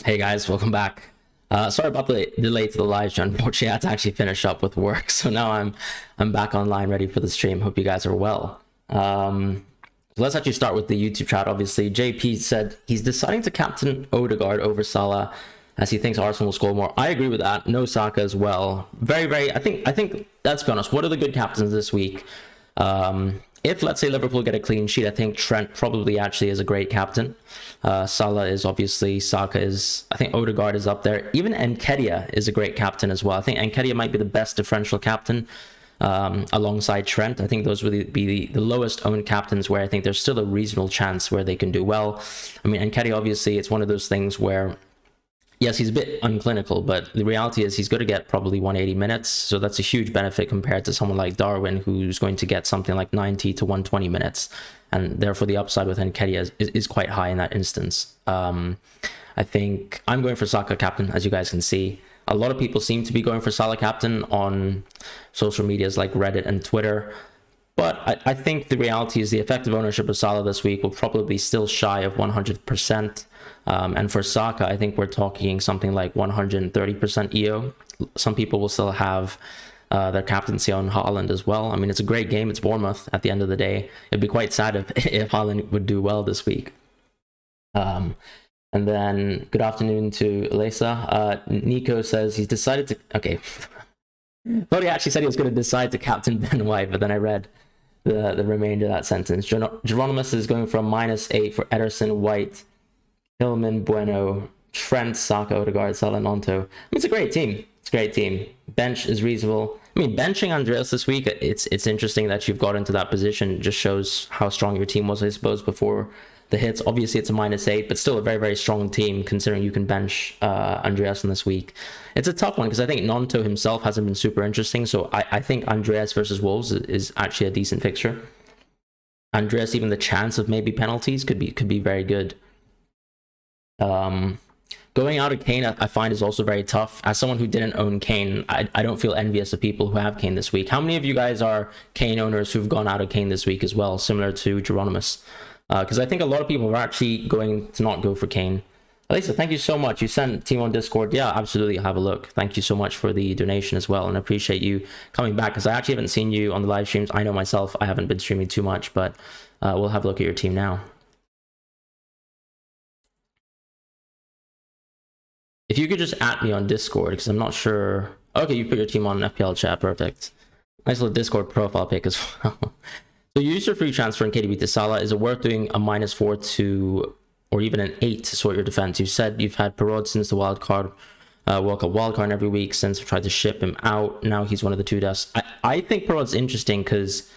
Hey guys, welcome back. Sorry about the delay to the live stream. Unfortunately, I had to actually finish up with work, so now I'm back online, ready for the stream. Hope you guys are well. So let's actually start with the YouTube chat. Obviously, JP said he's deciding to captain Odegaard over Salah as he thinks Arsenal will score more. I agree with that. No Saka as well. Very. I think. Let's be honest. What are the good captains this week? If, let's say, Liverpool get a clean sheet, I think Trent probably actually is a great captain. Salah is obviously, Saka is, I think Odegaard is up there. Even Nketiah is a great captain as well. I think Nketiah might be the best differential captain alongside Trent. I think those would be the lowest owned captains where I think there's still a reasonable chance where they can do well. I mean, Nketiah, obviously, it's one of those things where yes, he's a bit unclinical, but the reality is he's going to get probably 180 minutes. So that's a huge benefit compared to someone like Darwin, who's going to get something like 90 to 120 minutes. And therefore, the upside with Nketiah is quite high in that instance. I think I'm going for Saka captain, as you guys can see. A lot of people seem to be going for Salah captain on social medias like Reddit and Twitter. But I think the reality is the effective ownership of Salah this week will probably still shy of 100%. And for Saka, I think we're talking something like 130% EO. Some people will still have their captaincy on Haaland as well. I mean, it's a great game. It's Bournemouth at the end of the day. It'd be quite sad if Haaland would do well this week. And then good afternoon to Lesa. Nico says he's decided to... Okay. Thought he actually said he was going to decide to captain Ben White, but then I read the remainder of that sentence. Geronimus is going from -8 for Ederson, White, Hillman, Bueno, Trent, Saka, Odegaard, Salah, Nonto. I mean, it's a great team. It's a great team. Bench is reasonable. I mean, benching Andreas this week, it's interesting that you've got into that position. It just shows how strong your team was, I suppose, before the hits. Obviously, it's a -8, but still a very strong team considering you can bench Andreas in this week. It's a tough one because I think Nonto himself hasn't been super interesting. So I think Andreas versus Wolves is actually a decent fixture. Andreas, even the chance of maybe penalties could be very good. Going out of Kane, I find is also very tough. As someone who didn't own Kane, I don't feel envious of people who have Kane this week. How many of you guys are Kane owners who've gone out of Kane this week as well, similar to Geronimus? Because I think a lot of people are actually going to not go for Kane. Alisa, thank you so much. You sent team on Discord. Yeah, absolutely. Have a look. Thank you so much for the donation as well, and I appreciate you coming back because I actually haven't seen you on the live streams. I know myself, I haven't been streaming too much, but we'll have a look at your team now. If you could just at me on Discord, because I'm not sure. Okay, you put your team on FPL chat. Perfect. Nice little Discord profile pic as well. So you use your free transfer in KDB to Salah. Is it worth doing a -4 to, or even an 8 to sort your defense? You said you've had Perraud since the World Cup wildcard every week since we tried to ship him out. Now he's one of the two deaths. I think Perraud's interesting because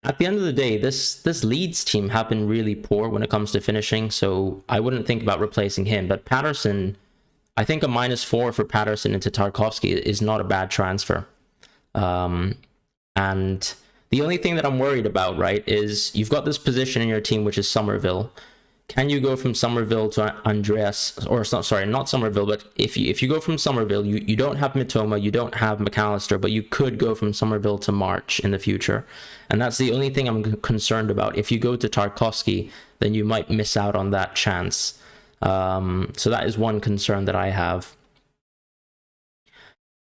at the end of the day, this Leeds team have been really poor when it comes to finishing. So I wouldn't think about replacing him. But Patterson, I think a -4 for Patterson into Tarkowski is not a bad transfer. And the only thing that I'm worried about, right, is you've got this position in your team, which is Somerville. Can you go from Somerville to Andreas, or sorry, not Somerville, but if you go from Somerville, you don't have Mitoma, you don't have McAllister, but you could go from Somerville to March in the future. And that's the only thing I'm concerned about. If you go to Tarkowski, then you might miss out on that chance. So that is one concern that I have.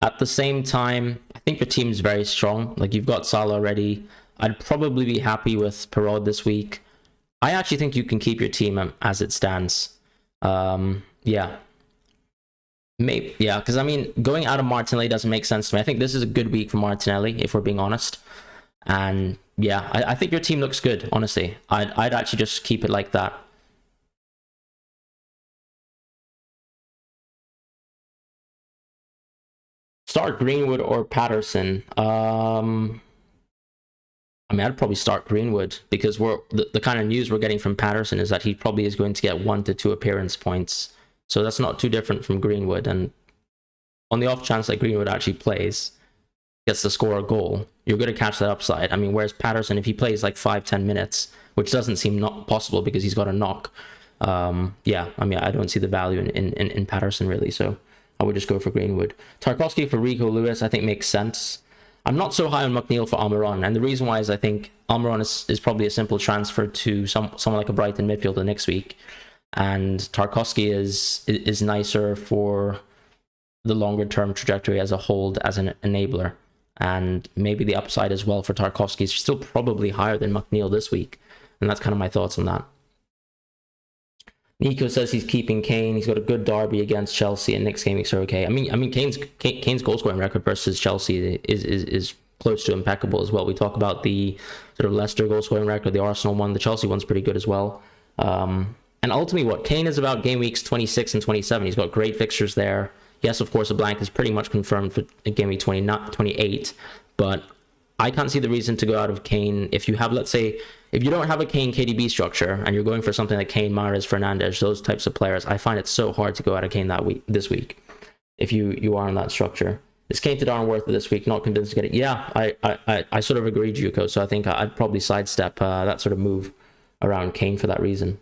At the same time, I think your team's very strong. Like, you've got Salah already. I'd probably be happy with Perraud this week. I actually think you can keep your team as it stands. Yeah. Maybe, yeah, because I mean, going out of Martinelli doesn't make sense to me. I think this is a good week for Martinelli, if we're being honest. And yeah, I think your team looks good, honestly. I'd actually just keep it like that. Start Greenwood or Patterson. I mean, I'd probably start Greenwood because the kind of news we're getting from Patterson is that he probably is going to get 1 to 2 appearance points. So that's not too different from Greenwood. And on the off chance that Greenwood actually plays, gets to score a goal, you're going to catch that upside. I mean, whereas Patterson, if he plays like 5-10 minutes, which doesn't seem not possible because he's got a knock. Yeah, I mean, I don't see the value in Patterson really. So I would just go for Greenwood. Tarkowski for Rico Lewis, I think makes sense. I'm not so high on McNeil for Almiron, and the reason why is I think Almiron is probably a simple transfer to someone like a Brighton midfielder next week. and Tarkowski is nicer for the longer term trajectory as a hold, as an enabler. And maybe the upside as well for Tarkowski is still probably higher than McNeil this week. And that's kind of my thoughts on that. Nico says he's keeping Kane. He's got a good derby against Chelsea, and next game weeks are okay. I mean, Kane's goal scoring record versus Chelsea is close to impeccable as well. We talk about the sort of Leicester goal scoring record, the Arsenal one, the Chelsea one's pretty good as well. And ultimately, what Kane is about game weeks 26 and 27. He's got great fixtures there. Yes, of course, a blank is pretty much confirmed for game week 28, but I can't see the reason to go out of Kane. If you have, let's say, if you don't have a Kane KDB structure and you're going for something like Kane, Mahrez, Fernandes, those types of players, I find it so hard to go out of Kane this week. If you are in that structure, is Kane to Darren worth it this week? Not convinced to get it. Yeah, I sort of agree, Juko. So I think I'd probably sidestep that sort of move around Kane for that reason.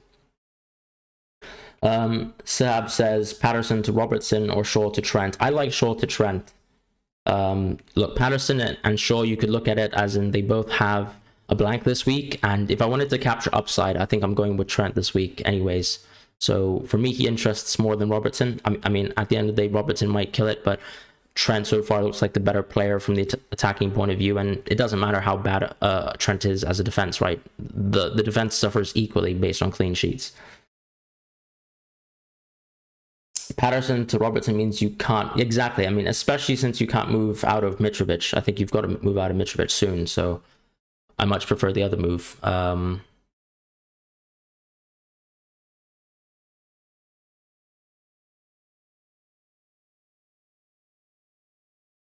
Sab says Patterson to Robertson or Shaw to Trent. I like Shaw to Trent. Look, Patterson and Shaw, you could look at it as in they both have a blank this week, and if I wanted to capture upside, I think I'm going with Trent this week anyways. So for me, he interests more than Robertson. I mean, at the end of the day, Robertson might kill it, but Trent so far looks like the better player from the attacking point of view, and it doesn't matter how bad Trent is as a defense, right? The defense suffers equally based on clean sheets. Patterson to Robertson means you can't, exactly. I mean, especially since you can't move out of Mitrovic. I think you've got to move out of Mitrovic soon, so I much prefer the other move.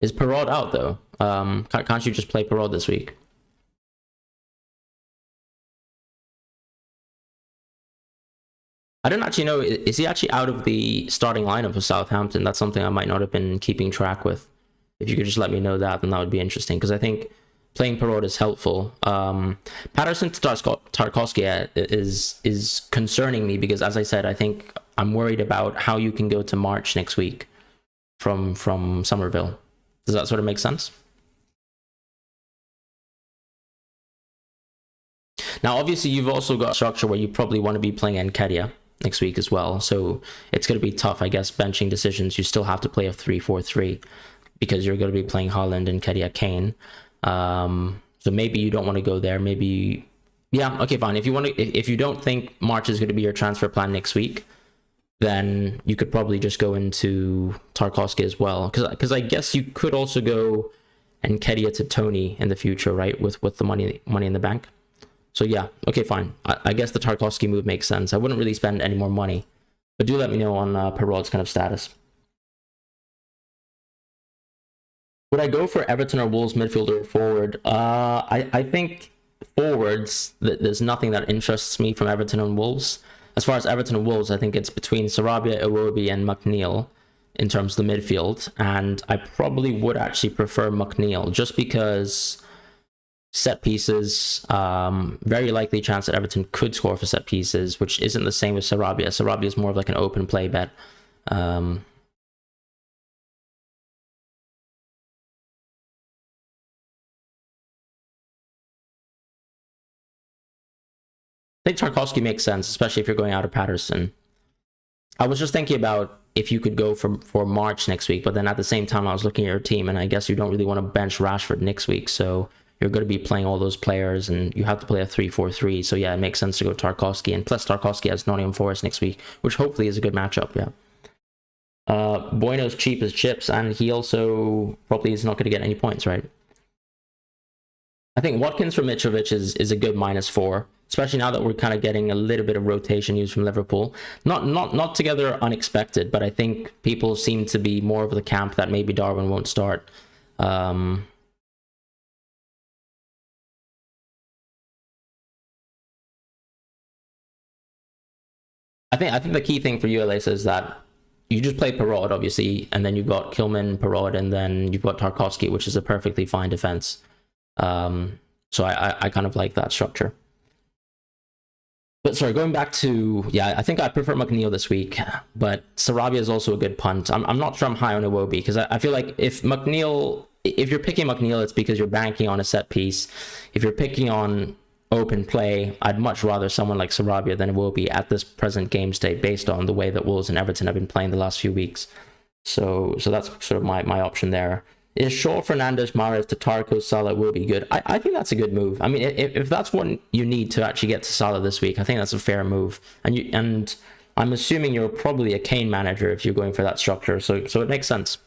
Is Perraud out though? Can't you just play Perraud this week? I don't actually know. Is he actually out of the starting lineup of Southampton? That's something I might not have been keeping track with. If you could just let me know that, then that would be interesting, because I think playing Perraud is helpful. Patterson to Tarkowski is concerning me, because as I said, I think I'm worried about how you can go to March next week from Somerville. Does that sort of make sense? Now, obviously, you've also got a structure where you probably want to be playing Nketiah next week as well. So it's going to be tough, I guess, benching decisions. You still have to play a 3-4-3 because you're going to be playing Haaland and Nketiah, Kane. So maybe you don't want to go there. Maybe, yeah, okay, fine. If you don't think March is going to be your transfer plan next week, then you could probably just go into Tarkowski as well. Because I guess you could also go Nketiah to Tony in the future, right? With the money in the bank. So yeah, okay, fine. I guess the Tarkowski move makes sense. I wouldn't really spend any more money, but do let me know on Perraud's kind of status. Would I go for Everton or Wolves midfielder or forward? I think forwards, there's nothing that interests me from Everton and Wolves. As far as Everton and Wolves, I think it's between Sarabia, Iwobi, and McNeil in terms of the midfield, and I probably would actually prefer McNeil just because set pieces, very likely chance that Everton could score for set pieces, which isn't the same with Sarabia. Sarabia is more of like an open play bet. I think Tarkowski makes sense, especially if you're going out of Patterson. I was just thinking about if you could go for March next week, but then at the same time I was looking at your team, and I guess you don't really want to bench Rashford next week, so you're going to be playing all those players, and you have to play a 3-4-3. So yeah, it makes sense to go Tarkowski, and plus Tarkowski has Nottingham Forest next week, which hopefully is a good matchup. Yeah. Bueno's cheap as chips, and he also probably is not going to get any points, right? I think Watkins for Mitrovic is a good -4, especially now that we're kind of getting a little bit of rotation news from Liverpool. Not together unexpected, but I think people seem to be more of the camp that maybe Darwin won't start. I think the key thing for you, Elisa, is that you just play Perraud, obviously, and then you've got Kilman, Perraud, and then you've got Tarkowski, which is a perfectly fine defense. So I kind of like that structure. But sorry, going back to, yeah, I think I prefer McNeil this week, but Sarabia is also a good punt. I'm not sure I'm high on Iwobi, because I feel like if you're picking McNeil, it's because you're banking on a set piece. If you're picking on open play, I'd much rather someone like Sarabia than Iwobi at this present game state, based on the way that Wolves and Everton have been playing the last few weeks. So that's sort of my option there. Is Shaw, Fernandes, Mahrez, Tatarko, Salah will be good. I think that's a good move. I mean, if that's what you need to actually get to Salah this week, I think that's a fair move. And I'm assuming you're probably a Kane manager if you're going for that structure. So it makes sense.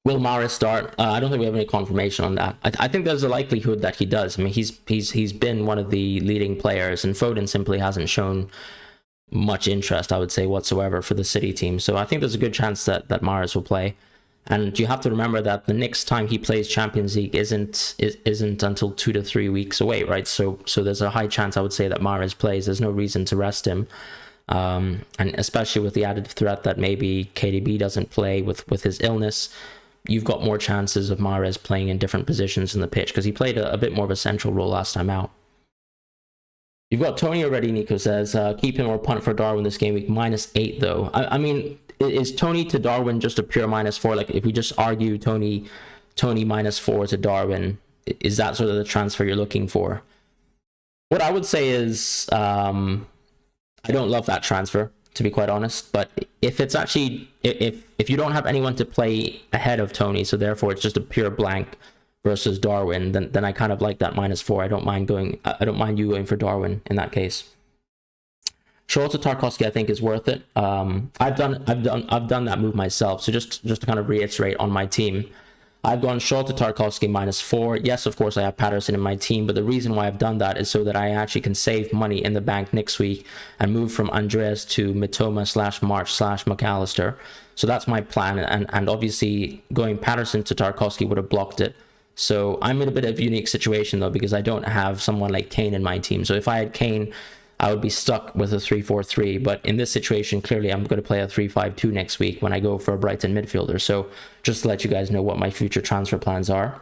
Will Mahrez start? I don't think we have any confirmation on that. I think there's a likelihood that he does. I mean, he's been one of the leading players, and Foden simply hasn't shown much interest, I would say, whatsoever for the City team. So I think there's a good chance that Mahrez will play. And you have to remember that the next time he plays Champions League isn't until 2 to 3 weeks away, right? So there's a high chance, I would say, that Mahrez plays. There's no reason to rest him. And especially with the added threat that maybe KDB doesn't play with his illness, you've got more chances of Mahrez playing in different positions in the pitch, because he played a bit more of a central role last time out. You've got Tony already, Nico says. Keep him or punt for Darwin this game week. -8, though. I mean, is Tony to Darwin just a pure -4? Like, if we just argue Tony -4 to Darwin, is that sort of the transfer you're looking for? What I would say is, I don't love that transfer, to be quite honest. But if it's actually, if you don't have anyone to play ahead of Tony, so therefore it's just a pure blank versus Darwin, then I kind of like that -4. I don't mind you going for Darwin in that case. Shaw to Tarkowski, I think, is worth it. I've done that move myself. So just to kind of reiterate on my team, I've gone Shaw to Tarkowski -4. Yes, of course, I have Patterson in my team, but the reason why I've done that is so that I actually can save money in the bank next week and move from Andreas to Mitoma /March /McAllister. So that's my plan, and obviously going Patterson to Tarkowski would have blocked it. So I'm in a bit of a unique situation, though, because I don't have someone like Kane in my team. So if I had Kane, I would be stuck with a 3-4-3. But in this situation, clearly I'm going to play a 3-5-2 next week when I go for a Brighton midfielder. So just to let you guys know what my future transfer plans are.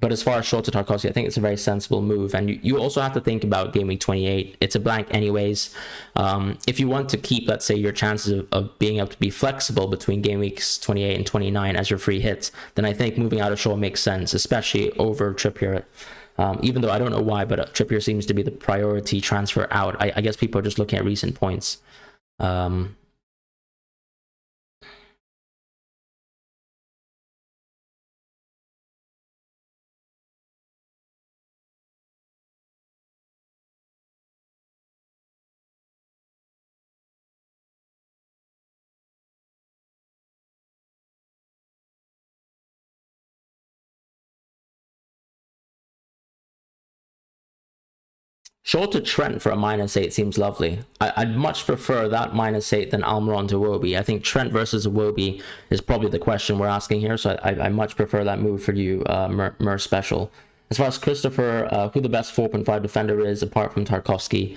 But as far as Shaw to Tarkowski, I think it's a very sensible move. And you also have to think about game week 28. It's a blank anyways. If you want to keep, let's say, your chances of being able to be flexible between game weeks 28 and 29 as your free hits, then I think moving out of Shaw makes sense, especially over Trippier. Even though I don't know why, but Trippier seems to be the priority transfer out. I guess people are just looking at recent points. Shaw to Trent for a -8 seems lovely. I'd much prefer that -8 than Almiron to Iwobi. I think Trent versus Iwobi is probably the question we're asking here, so I much prefer that move for you, Mer Special. As far as Christopher, who the best 4.5 defender is apart from Tarkowski,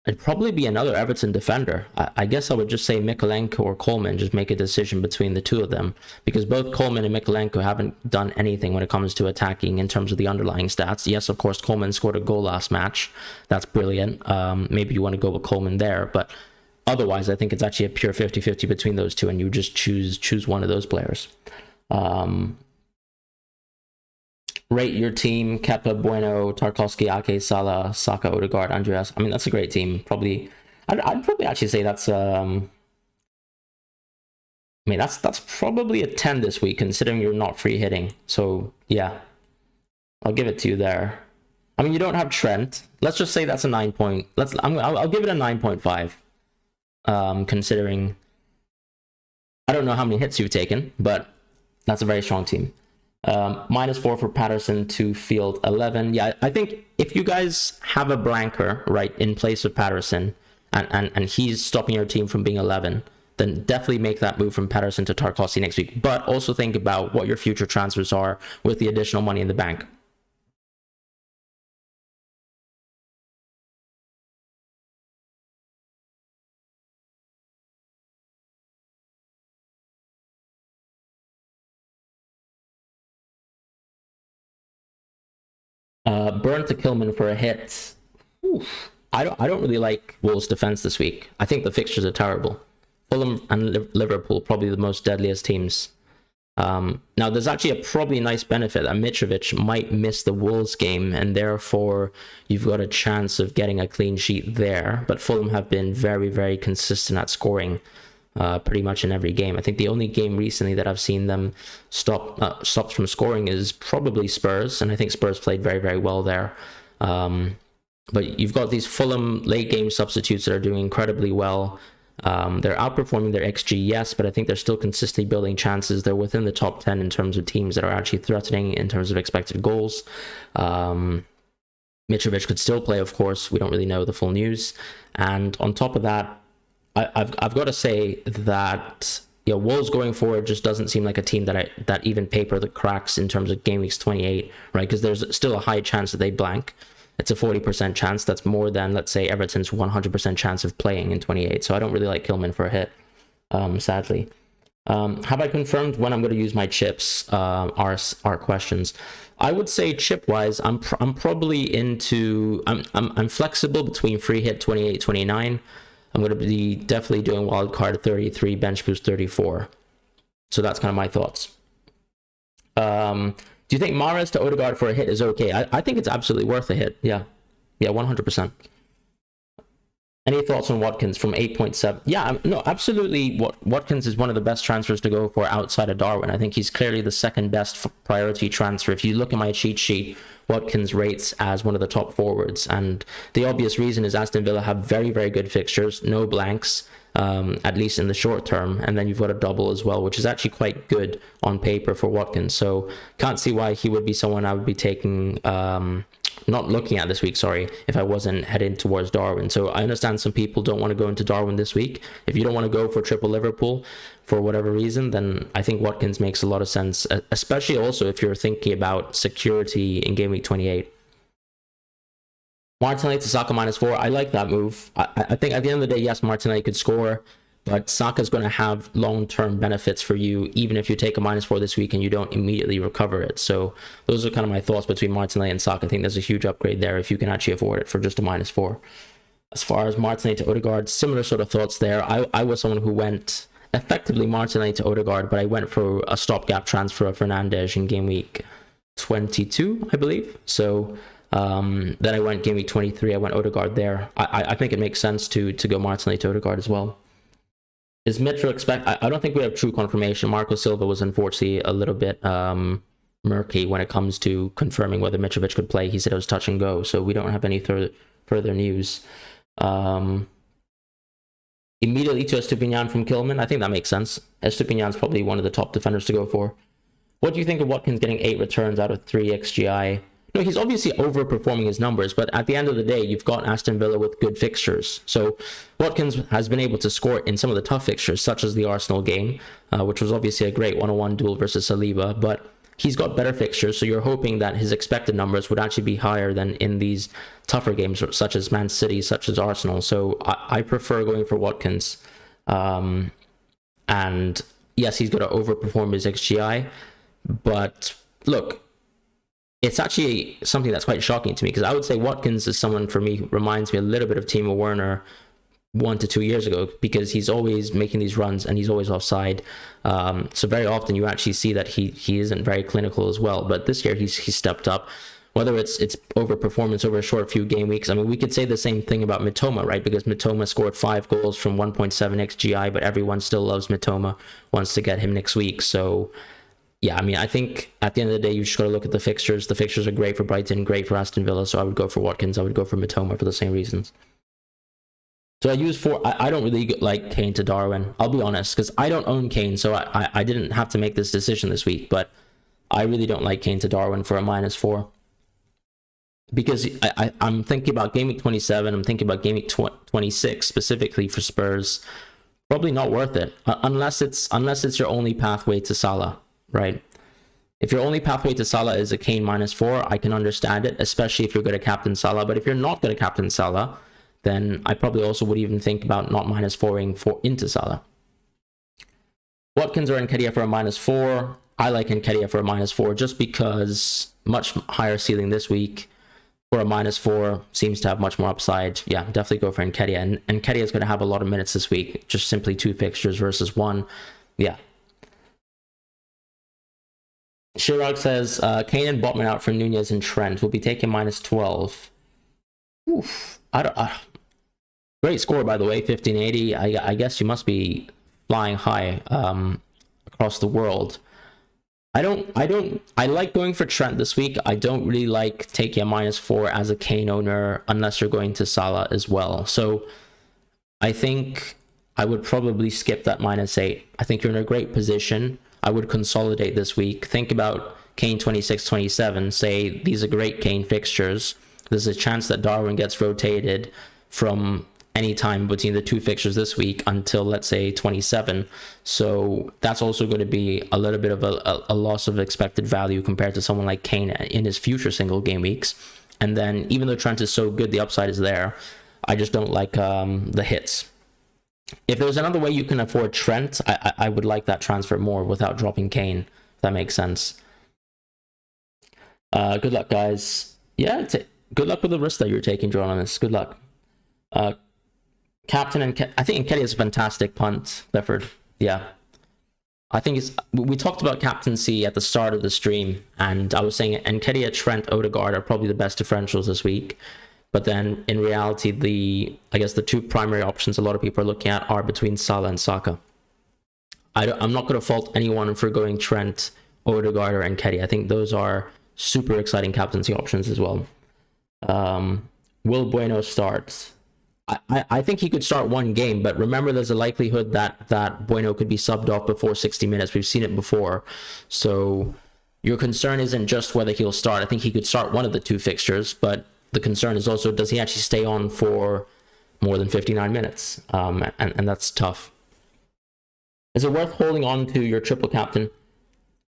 it'd probably be another Everton defender. I guess I would just say Mikolenko or Coleman, just make a decision between the two of them, because both Coleman and Mikolenko haven't done anything when it comes to attacking in terms of the underlying stats. Yes, of course, Coleman scored a goal last match. That's brilliant. Maybe you want to go with Coleman there, but otherwise I think it's actually a pure 50-50 between those two, and you just choose one of those players. Rate your team: Kepa, Bueno, Tarkowski, Ake, Salah, Saka, Odegaard, Andreas. I mean, that's a great team. Probably, I'd probably actually say that's I mean, that's probably a 10 this week, considering you're not free hitting. So yeah, I'll give it to you there. I mean, you don't have Trent. Let's just say that's a 9 point. I'll give it a 9.5. Considering I don't know how many hits you've taken, but that's a very strong team. -4 for Patterson to field 11. Yeah, I think if you guys have a blanker, right, in place of Patterson, and he's stopping your team from being 11, then definitely make that move from Patterson to Tarkowski next week. But also think about what your future transfers are with the additional money in the bank. Burn to Kilman for a hit. I don't really like Wolves' defense this week. I think the fixtures are terrible. Fulham and Liverpool probably the most deadliest teams. Now, there's actually a probably nice benefit that Mitrovic might miss the Wolves game, and therefore you've got a chance of getting a clean sheet there. But Fulham have been very, very consistent at scoring pretty much in every game. I think the only game recently that I've seen them stopped from scoring is probably Spurs, and I think Spurs played very, very well there. But you've got these Fulham late game substitutes that are doing incredibly well. They're outperforming their XG, yes, but I think they're still consistently building chances. They're within the top 10 in terms of teams that are actually threatening in terms of expected goals. Mitrovic could still play, of course. We don't really know the full news. And on top of that, I've got to say that Wolves going forward just doesn't seem like a team that even paper the cracks in terms of game weeks 28, right? Because there's still a high chance that they blank. It's a 40% chance. That's more than, let's say, Everton's 100% chance of playing in 28. So I don't really like Kilman for a hit, sadly. Have I confirmed when I'm going to use my chips? Are questions. I would say chip-wise, I'm probably into... I'm flexible between free hit 28, 29. I'm going to be definitely doing wildcard 33, bench boost 34. So that's kind of my thoughts. Do you think Mahrez to Odegaard for a hit is okay? I think it's absolutely worth a hit. Yeah, 100%. Any thoughts on Watkins from 8.7? Yeah, no, absolutely. Watkins is one of the best transfers to go for outside of Darwin. I think he's clearly the second best priority transfer. If you look at my cheat sheet, Watkins rates as one of the top forwards. And the obvious reason is Aston Villa have very, very good fixtures, no blanks. At least in the short term, and then you've got a double as well, which is actually quite good on paper for Watkins. So can't see why he would be someone I would be taking, not looking at this week, sorry, if I wasn't heading towards Darwin. So I understand some people don't want to go into Darwin this week. If you don't want to go for triple Liverpool for whatever reason, then I think Watkins makes a lot of sense, especially also if you're thinking about security in game week 28. Martinelli to Saka -4. I like that move. I think at the end of the day, yes, Martinelli could score, but Saka's going to have long-term benefits for you, even if you take a -4 this week and you don't immediately recover it. So those are kind of my thoughts between Martinelli and Saka. I think there's a huge upgrade there if you can actually afford it for just a -4. As far as Martinelli to Odegaard, similar sort of thoughts there. I was someone who went effectively Martinelli to Odegaard, but I went for a stopgap transfer of Fernandes in game week 22, I believe. So... then I went game week 23. I went Odegaard there. I think it makes sense to go Martinelli to Odegaard as well. Is Mitro I don't think we have true confirmation. Marco Silva was unfortunately a little bit murky when it comes to confirming whether Mitrovic could play. He said it was touch and go, so we don't have any further news. Immediately to Estupinian from Kilman. I think that makes sense. Estupinian's probably one of the top defenders to go for. What do you think of Watkins getting 8 returns out of 3 XGI? No, he's obviously overperforming his numbers, but at the end of the day, you've got Aston Villa with good fixtures. So Watkins has been able to score in some of the tough fixtures, such as the Arsenal game, which was obviously a great 1-on-1 duel versus Saliba, but he's got better fixtures, so you're hoping that his expected numbers would actually be higher than in these tougher games, such as Man City, such as Arsenal. So I prefer going for Watkins. And yes, he's got to overperform his XGI, but look, it's actually something that's quite shocking to me, because I would say Watkins is someone, for me, reminds me a little bit of Timo Werner 1 to 2 years ago, because he's always making these runs and he's always offside. So very often you actually see that he isn't very clinical as well. But this year he's stepped up. Whether it's overperformance over a short few game weeks. I mean, we could say the same thing about Mitoma, right? Because Mitoma scored 5 goals from 1.7 XGI, but everyone still loves Mitoma, wants to get him next week. So yeah, I mean, I think at the end of the day, you just got to look at the fixtures. The fixtures are great for Brighton, great for Aston Villa. So I would go for Watkins. I would go for Mitoma for the same reasons. So I don't really like Kane to Darwin. I'll be honest, because I don't own Kane. So I didn't have to make this decision this week. But I really don't like Kane to Darwin for a -4. Because I'm thinking about game week 27. I'm thinking about game week 26 specifically for Spurs. Probably not worth it. Unless it's your only pathway to Salah. Right? If your only pathway to Salah is a Kane -4, I can understand it, especially if you're going to captain Salah. But if you're not going to captain Salah, then I probably also would even think about not -4ing into Salah. Watkins or Nketiah for a -4. I like Nketiah for a -4 just because much higher ceiling this week. for a -4, seems to have much more upside. Yeah, definitely go for Nketiah. And Nketiah is going to have a lot of minutes this week, just simply 2 fixtures versus 1. Yeah. Chirag says, Kane and Botman out for Nunez and Trent. Will be taking -12. Oof. Great score, by the way, 1580. I guess you must be flying high across the world. I like going for Trent this week. I don't really like taking a -4 as a Kane owner unless you're going to Salah as well. So I think I would probably skip that -8. I think you're in a great position. I would consolidate this week. Think about Kane 26, 27. Say these are great Kane fixtures. There's a chance that Darwin gets rotated from any time between the 2 fixtures this week until, let's say, 27. So that's also going to be a little bit of a loss of expected value compared to someone like Kane in his future single game weeks. And then even though Trent is so good, the upside is there. I just don't like the hits. If there's another way you can afford Trent, I would like that transfer more without dropping Kane, if that makes sense. Good luck, guys. Yeah, good luck with the risk that you're taking, Geronimo. Good luck. Captain and I think Nketiah is a fantastic punt, Clifford. Yeah. I think we talked about captaincy at the start of the stream, and I was saying Nketiah, Trent, Odegaard are probably the best differentials this week. But then in reality, I guess the 2 primary options a lot of people are looking at are between Salah and Saka. I'm not going to fault anyone for going Trent, Odegaard, or Nketiah. I think those are super exciting captaincy options as well. Will Bueno start? I think he could start 1 game, but remember there's a likelihood that Bueno could be subbed off before 60 minutes. We've seen it before. So your concern isn't just whether he'll start. I think he could start one of the 2 fixtures, but the concern is also, does he actually stay on for more than 59 minutes? And that's tough. Is it worth holding on to your triple captain?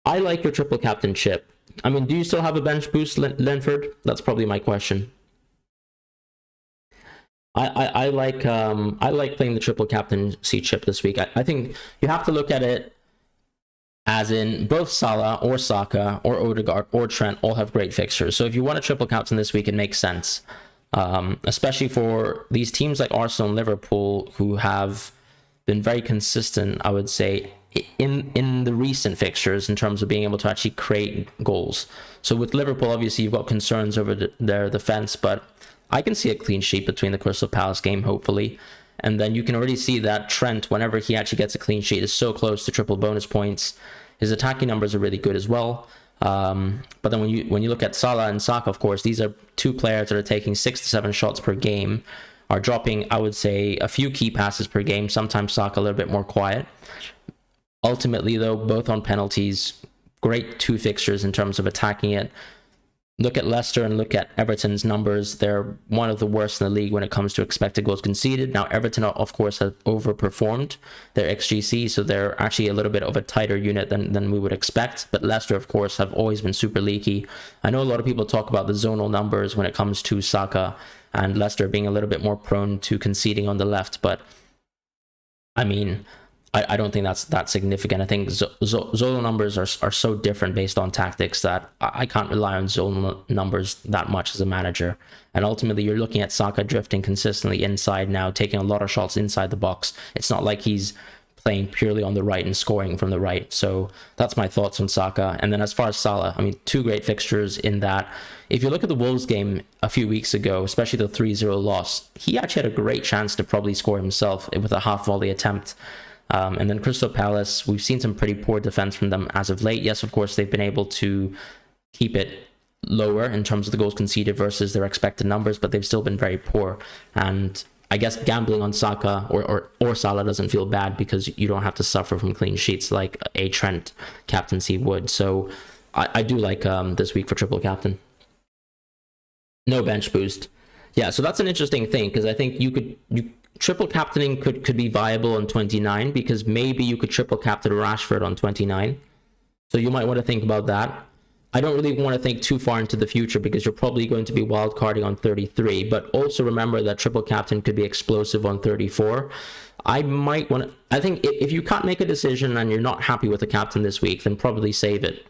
I like your triple captain chip. I mean, do you still have a bench boost, Linford? That's probably my question. I like playing the triple captaincy chip this week. I think you have to look at it as in both Salah or Saka or Odegaard or Trent all have great fixtures. So if you want a triple captain this week, it makes sense, especially for these teams like Arsenal and Liverpool, who have been very consistent, I would say, in the recent fixtures in terms of being able to actually create goals. So with Liverpool, obviously you've got concerns over their defense, but I can see a clean sheet between the Crystal Palace game, hopefully. And then you can already see that Trent, whenever he actually gets a clean sheet, is so close to triple bonus points. His attacking numbers are really good as well. But then when you look at Salah and Saka, of course, these are 2 players that are taking 6 to 7 shots per game, are dropping, I would say, a few key passes per game, sometimes Saka a little bit more quiet. Ultimately, though, both on penalties, great 2 fixtures in terms of attacking it. Look at Leicester and look at Everton's numbers. They're one of the worst in the league when it comes to expected goals conceded. Now, Everton, of course, have overperformed their XGC, so they're actually a little bit of a tighter unit than we would expect. But Leicester, of course, have always been super leaky. I know a lot of people talk about the zonal numbers when it comes to Saka and Leicester being a little bit more prone to conceding on the left, but I mean, I don't think that's that significant. I think zonal numbers are so different based on tactics that I can't rely on zonal numbers that much as a manager. And ultimately, you're looking at Saka drifting consistently inside now, taking a lot of shots inside the box. It's not like he's playing purely on the right and scoring from the right. So that's my thoughts on Saka. And then as far as Salah, I mean, 2 great fixtures in that. If you look at the Wolves game a few weeks ago, especially the 3-0 loss, he actually had a great chance to probably score himself with a half volley attempt. And then Crystal Palace, we've seen some pretty poor defense from them as of late. Yes, of course, they've been able to keep it lower in terms of the goals conceded versus their expected numbers, but they've still been very poor. And I guess gambling on Saka or Salah doesn't feel bad because you don't have to suffer from clean sheets like a Trent captaincy would. So I do like this week for triple captain. No bench boost. Yeah, so that's an interesting thing because I think triple captaining could be viable on 29 because maybe you could triple captain Rashford on 29. So you might want to think about that. I don't really want to think too far into the future because you're probably going to be wildcarding on 33. But also remember that triple captain could be explosive on 34. I think if you can't make a decision and you're not happy with the captain this week, then probably save it.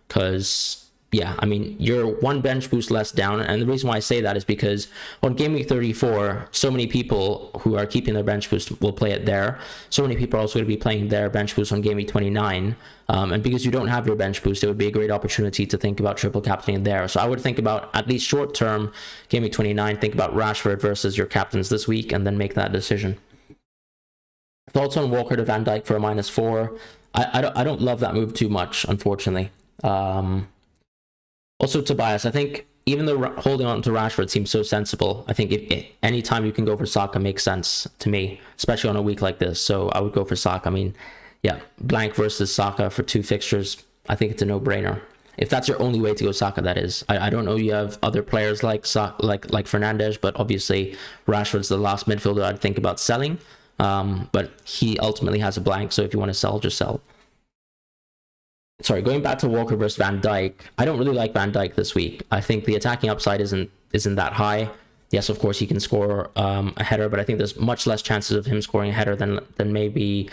Because yeah, I mean, you're one bench boost less down. And the reason why I say that is because on game week 34, so many people who are keeping their bench boost will play it there. So many people are also going to be playing their bench boost on game week 29. And because you don't have your bench boost, it would be a great opportunity to think about triple captaining there. So I would think about, at least short term, game week 29, think about Rashford versus your captains this week, and then make that decision. Thoughts on Walker to Van Dijk for a -4? I don't love that move too much, unfortunately. Also, Tobias, I think even though holding on to Rashford seems so sensible, I think if any time you can go for Saka makes sense to me, especially on a week like this. So I would go for Saka. I mean, yeah, blank versus Saka for 2 fixtures, I think it's a no-brainer. If that's your only way to go Saka, that is. I don't know, you have other players like Fernandes, but obviously Rashford's the last midfielder I'd think about selling. But he ultimately has a blank, so if you want to sell, just sell. Sorry, going back to Walker versus Van Dijk, I don't really like Van Dijk this week. I think the attacking upside isn't that high. Yes, of course, he can score a header, but I think there's much less chances of him scoring a header than maybe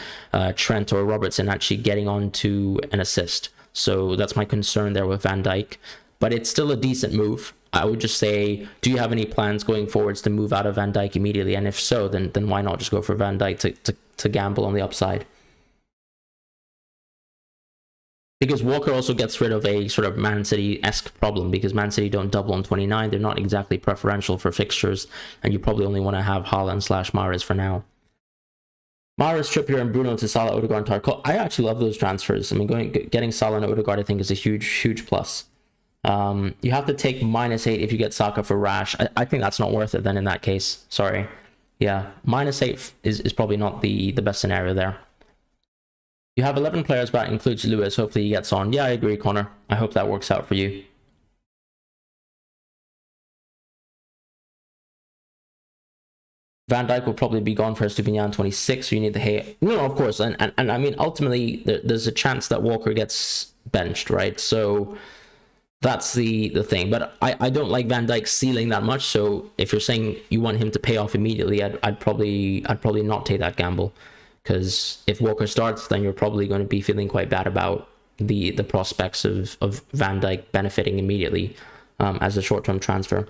Trent or Robertson actually getting onto an assist. So that's my concern there with Van Dijk. But it's still a decent move. I would just say, do you have any plans going forwards to move out of Van Dijk immediately? And if so, then why not just go for Van Dijk to gamble on the upside? Because Walker also gets rid of a sort of Man City-esque problem, because Man City don't double on 29. They're not exactly preferential for fixtures, and you probably only want to have Haaland/Mahrez for now. Mahrez, Trippier, and Bruno to Salah, Odegaard, and Tarkov. I actually love those transfers. I mean, getting Salah and Odegaard, I think, is a huge plus. You have to take -8 if you get Saka for Rash. I think that's not worth it then in that case. Sorry. Yeah, -8 is probably not the best scenario there. You have 11 players, but includes Lewis. Hopefully he gets on. Yeah, I agree, Connor. I hope that works out for you. Van Dijk will probably be gone for Estupinian 26, so you need the hay. No, of course. And I mean, ultimately, there's a chance that Walker gets benched, right? So that's the thing. But I don't like Van Dijk ceiling that much. So if you're saying you want him to pay off immediately, I'd probably not take that gamble. Because if Walker starts, then you're probably going to be feeling quite bad about the prospects of Van Dijk benefiting immediately as a short-term transfer.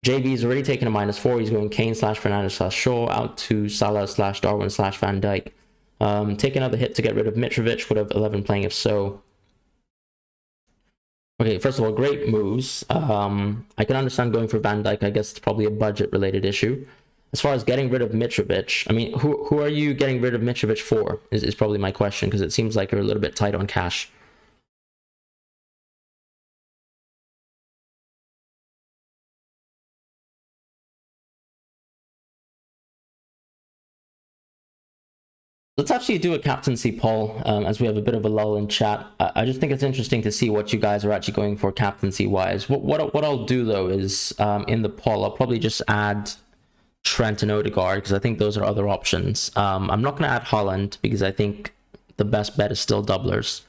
JB's already taken a -4. He's going Kane/Fernandes/Shaw out to Salah/Darwin/Van Dijk. Take another hit to get rid of Mitrovic. Would have 11 playing if so. Okay, first of all, great moves. I can understand going for Van Dijk. I guess it's probably a budget-related issue. As far as getting rid of Mitrovic, I mean, who are you getting rid of Mitrovic for is probably my question, because it seems like you're a little bit tight on cash. Let's actually do a captaincy poll as we have a bit of a lull in chat. I just think it's interesting to see what you guys are actually going for captaincy wise. What I'll do though is in the poll, I'll probably just add Trent and Odegaard, because I think those are other options. I'm not going to add Haaland because I think the best bet is still doublers.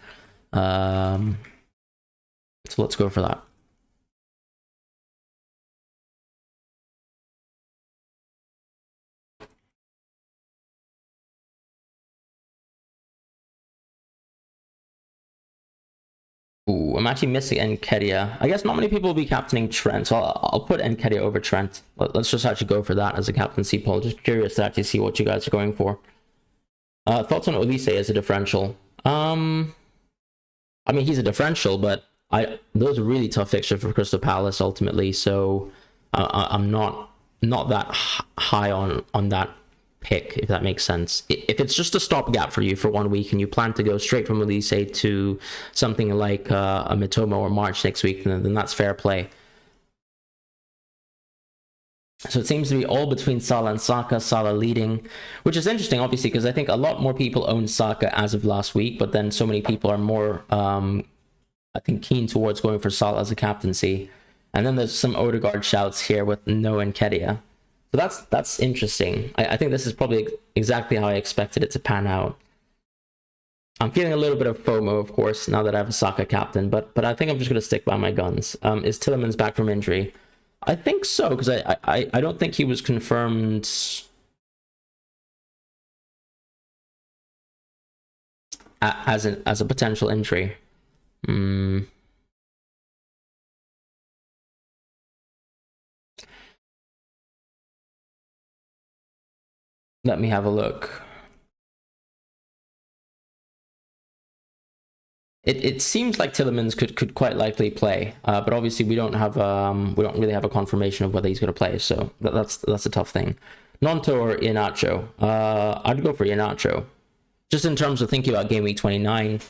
So let's go for that. Ooh, I'm actually missing Nketiah. I guess not many people will be captaining Trent, so I'll put Nketiah over Trent. Let's just actually go for that as a captaincy poll. Just curious to actually see what you guys are going for. Thoughts on Olise as a differential? I mean, he's a differential, but those are really tough fixtures for Crystal Palace ultimately. So I'm not that high on that pick, if that makes sense. If it's just a stopgap for you for 1 week and you plan to go straight from Olise to something like a Mitoma or March next week, then that's fair play. So it seems to be all between Salah and Saka, Salah leading, which is interesting, obviously, because I think a lot more people own Saka as of last week, but then so many people are more, I think, keen towards going for Salah as a captaincy. And then there's some Odegaard shouts here with no Nketiah. So that's interesting. I think this is probably exactly how I expected it to pan out. I'm feeling a little bit of FOMO, of course, now that I have a Saka captain, but I think I'm just going to stick by my guns. Is Tielemans back from injury? I think so, because I don't think he was confirmed as a potential injury. Let me have a look. It seems like Tielemans could quite likely play, but obviously we don't really have a confirmation of whether he's going to play, so that's a tough thing. Nonto or Iheanacho? I'd go for Iheanacho. Just in terms of thinking about game week 29,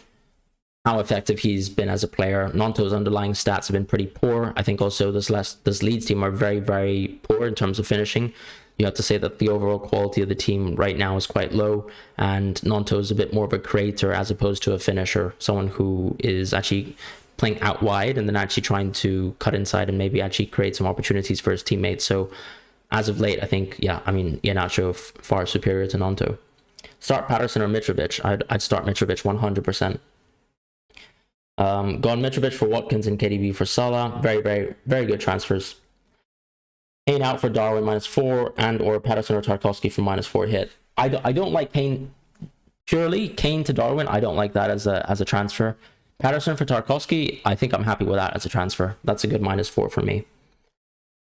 how effective he's been as a player. Nonto's underlying stats have been pretty poor. I think also this Leeds team are very, very poor in terms of finishing. You have to say that the overall quality of the team right now is quite low, and Nonto is a bit more of a creator as opposed to a finisher, someone who is actually playing out wide and then actually trying to cut inside and maybe actually create some opportunities for his teammates. So as of late, I think, yeah, I mean, Iheanacho far superior to Nonto. Start Patterson or Mitrovic? I'd start Mitrovic 100%. Gone Mitrovic for Watkins and KDB for Salah. Very, very, very good transfers. Kane out for Darwin -4, and or Patterson or Tarkowski for -4 hit. I don't like Kane purely. Kane to Darwin, I don't like that as a transfer. Patterson for Tarkowski, I think I'm happy with that as a transfer. That's a good -4 for me.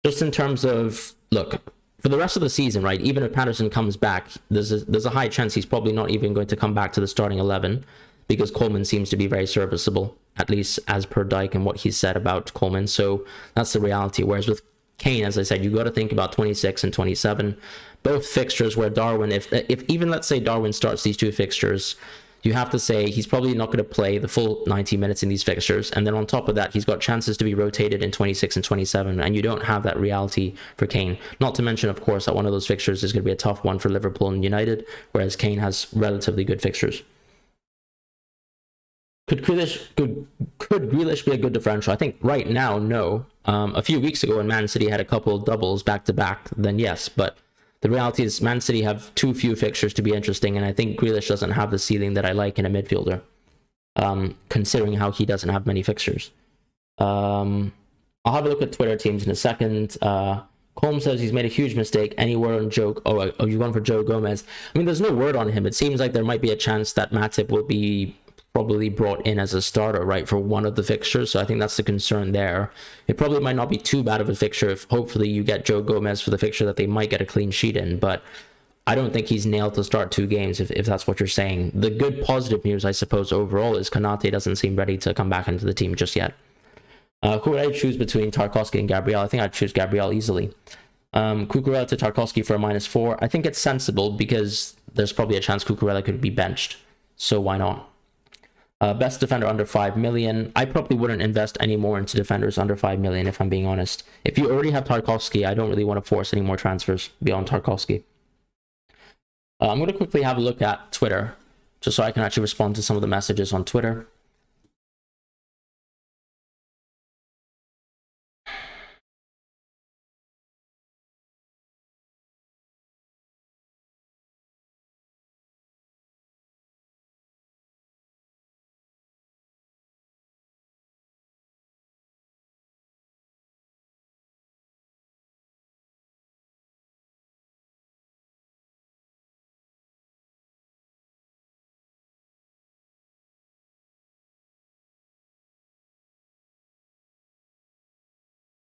Just in terms of, look, for the rest of the season, right, even if Patterson comes back, there's a high chance he's probably not even going to come back to the starting 11, because Coleman seems to be very serviceable, at least as per Dyke and what he said about Coleman. So that's the reality. Whereas with Kane, as I said, you got to think about 26 and 27, both fixtures where Darwin, if even let's say Darwin starts these two fixtures, you have to say he's probably not going to play the full 90 minutes in these fixtures. And then on top of that, he's got chances to be rotated in 26 and 27, and you don't have that reality for Kane. Not to mention, of course, that one of those fixtures is going to be a tough one for Liverpool and United, whereas Kane has relatively good fixtures. Could Grealish be a good differential? I think right now, no. A few weeks ago when Man City had a couple of doubles back-to-back, then yes. But the reality is Man City have too few fixtures to be interesting, and I think Grealish doesn't have the ceiling that I like in a midfielder, considering how he doesn't have many fixtures. I'll have a look at Twitter teams in a second. Colm says he's made a huge mistake. Any word on Joe? Oh, you've gone for Joe Gomez. I mean, there's no word on him. It seems like there might be a chance that Matip will be probably brought in as a starter, right, for one of the fixtures. So I think that's the concern there. It probably might not be too bad of a fixture if hopefully you get Joe Gomez for the fixture that they might get a clean sheet in, but I don't think he's nailed to start 2 games if that's what you're saying. The good positive news, I suppose, overall is Konate doesn't seem ready to come back into the team just yet. Who would I choose between Tarkowski and Gabriel? I think I'd choose Gabriel easily. Cucurella to Tarkowski for a -4. I think it's sensible because there's probably a chance Cucurella could be benched, so why not? Best defender under 5 million. I probably wouldn't invest any more into defenders under 5 million, if I'm being honest. If you already have Tarkowski, I don't really want to force any more transfers beyond Tarkowski. I'm going to quickly have a look at Twitter, just so I can actually respond to some of the messages on Twitter.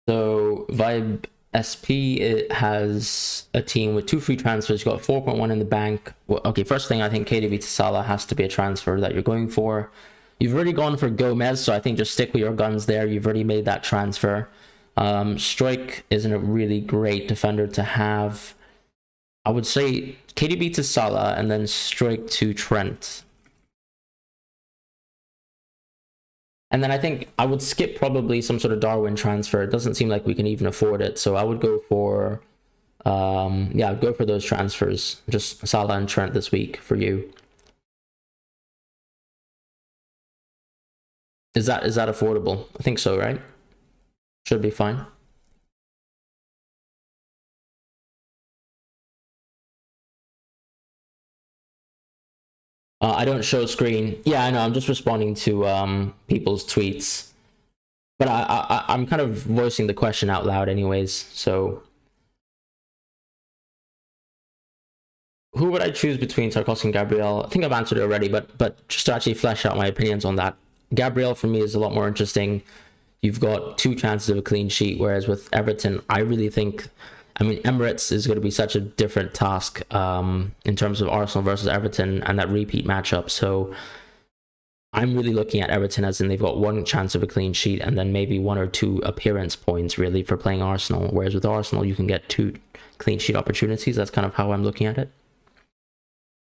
So Vibe SP, it has a team with 2 free transfers. You got 4.1 in the bank. Well, okay, first thing, I think KDB to Salah has to be a transfer that you're going for. You've already gone for Gomez, so I think just stick with your guns there. You've already made that transfer. Strike isn't a really great defender to have. I would say KDB to Salah and then Strike to Trent. And then I think I would skip probably some sort of Darwin transfer. It doesn't seem like we can even afford it. So I would go for, yeah, I'd go for those transfers. Just Salah and Trent this week for you. Is that affordable? I think so, right? Should be fine. I don't show screen. Yeah, I know. I'm just responding to people's tweets, but I'm kind of voicing the question out loud, anyways. So, who would I choose between Tarkowski and Gabriel? I think I've answered it already, but just to actually flesh out my opinions on that, Gabriel for me is a lot more interesting. You've got 2 chances of a clean sheet, whereas with Everton, I really think I mean, Emirates is going to be such a different task in terms of Arsenal versus Everton and that repeat matchup. So I'm really looking at Everton as in they've got one chance of a clean sheet and then maybe 1 or 2 appearance points really for playing Arsenal. Whereas with Arsenal, you can get 2 clean sheet opportunities. That's kind of how I'm looking at it.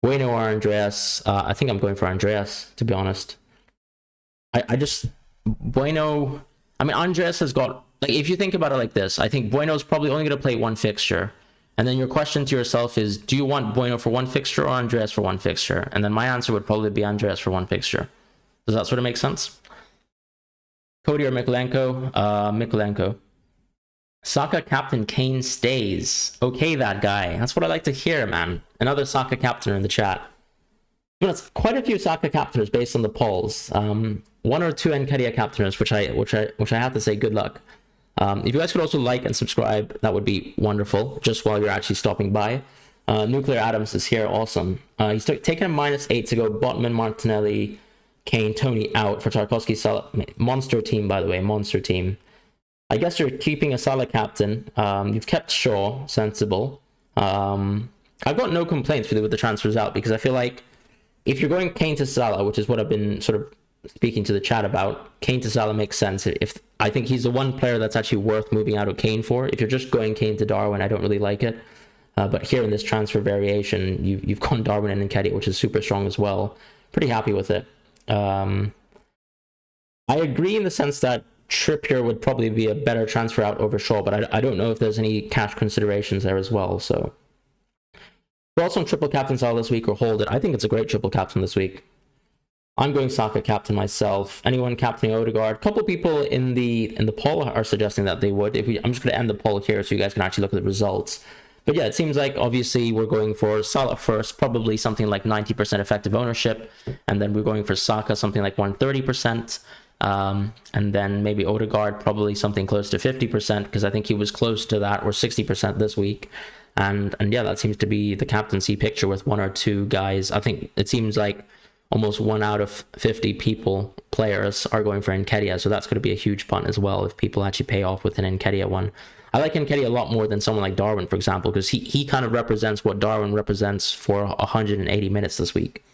Bueno or Andreas? I think I'm going for Andreas, to be honest. I just... Bueno... I mean, Andreas has got... Like, if you think about it like this, I think Bueno's probably only going to play 1 fixture. And then your question to yourself is, do you want Bueno for 1 fixture or Andreas for 1 fixture? And then my answer would probably be Andreas for 1 fixture. Does that sort of make sense? Cody or Mikolenko? Mikolenko. Saka captain, Kane stays. Okay, that guy. That's what I like to hear, man. Another Saka captain in the chat. But it's quite a few Saka captainers based on the polls. 1 or 2 Nketiah captainers, which I have to say, good luck. If you guys could also like and subscribe, that would be wonderful. Just while you're actually stopping by. Nuclear Adams is here, awesome. He's taken a -8 to go. Botman, Martinelli, Kane, Tony out for Tarkowski. Salah, monster team, by the way, monster team. I guess you're keeping a Salah captain. You've kept Shaw, sensible. I've got no complaints really with the transfers out because I feel like if you're going Kane to Salah, which is what I've been sort of speaking to the chat about, Kane to Salah makes sense. If I think he's the one player that's actually worth moving out of Kane for. If you're just going Kane to Darwin, I don't really like it. But here in this transfer variation, you've gone Darwin and Nketiah, which is super strong as well. Pretty happy with it. I agree in the sense that Trippier would probably be a better transfer out over Shaw, but I don't know if there's any cash considerations there as well. So thoughts on triple captains all this week or hold it? I think it's a great triple captain this week. I'm going Saka captain myself. Anyone captaining Odegaard? A couple people in the poll are suggesting that they would. I'm just going to end the poll here so you guys can actually look at the results. But yeah, it seems like obviously we're going for Salah first, probably something like 90% effective ownership, and then we're going for Saka something like 130%, and then maybe Odegaard probably something close to 50% because I think he was close to that, or 60% this week. And yeah, that seems to be the captaincy picture with 1 or 2 guys. I think it seems like almost 1 out of 50 players are going for Nketiah, so that's going to be a huge punt as well if people actually pay off with an Nketiah one. I like Nketiah a lot more than someone like Darwin, for example, because he kind of represents what Darwin represents for 180 minutes this week.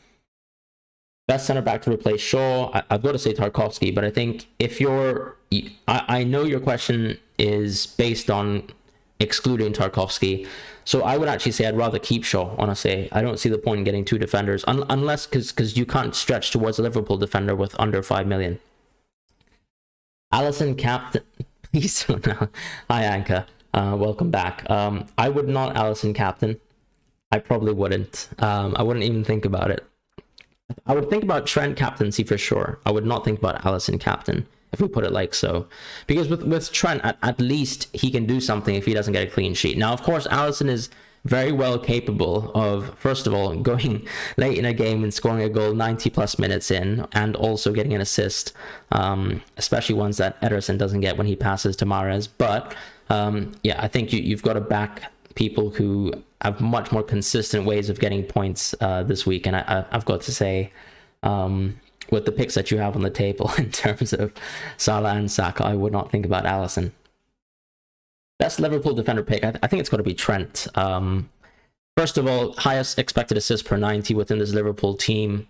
Best center back to replace Shaw, I've got to say Tarkowski, but I think if you're... I know your question is based on excluding Tarkowski, so I would actually say I'd rather keep Shaw, honestly. I don't see the point in getting 2 defenders, unless because you can't stretch towards a Liverpool defender with under 5 million. Alisson captain... Please don't know. Hi, Anka. Welcome back. I would not Alisson captain. I probably wouldn't. I wouldn't even think about it. I would think about Trent captaincy for sure. I would not think about Alisson captain, if we put it like so. Because with Trent, at least he can do something if he doesn't get a clean sheet. Now, of course, Alisson is very well capable of, first of all, going late in a game and scoring a goal 90 plus minutes in, and also getting an assist, especially ones that Ederson doesn't get when he passes to Mahrez. But yeah, I think you've got to back people who have much more consistent ways of getting points this week. And I've got to say, with the picks that you have on the table in terms of Salah and Saka, I would not think about Alisson. Best Liverpool defender pick, I think it's got to be Trent. First of all, highest expected assist per 90 within this Liverpool team.